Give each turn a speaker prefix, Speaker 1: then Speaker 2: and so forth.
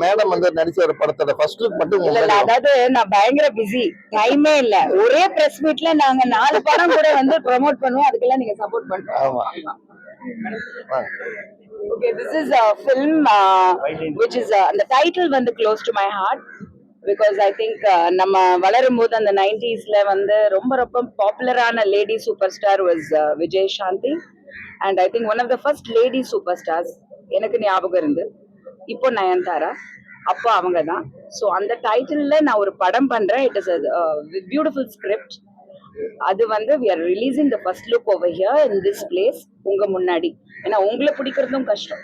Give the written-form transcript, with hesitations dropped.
Speaker 1: Madam வந்து நடிச்ச ஒரு படத்தோட ஃபர்ஸ்ட் லுக் மட்டும்
Speaker 2: அதாவது நான் பயங்கர பிஸி, டைமே இல்ல. ஒரே பிரஸ் மீட்ல நாங்க 4 படம் கூட வந்து ப்ரோமோட் பண்ணுவோம், அதுக்கெல்லாம் நீங்க சப்போர்ட் பண்ணுங்க.
Speaker 1: ஆமா.
Speaker 2: Okay, this is a film which is the title வந்து close to my heart because I think நம்ம வளரும்போது அந்த 90sல வந்து ரொம்ப ரொம்ப பாப்புலரான lady super star was Vijayashanti and I think one of the first lady superstars எனக்கு ஞாபகம் இருந்து. இப்போ நயன்தாரா, அப்போ அவங்க தான். ஸோ அந்த டைட்டில்ல நான் ஒரு படம் பண்றேன். It is beautiful script. அது வந்து we are releasing the first look over here in this place உங்க முன்னாடி. ஏன்னா உங்களை பிடிக்கிறதும் கஷ்டம்.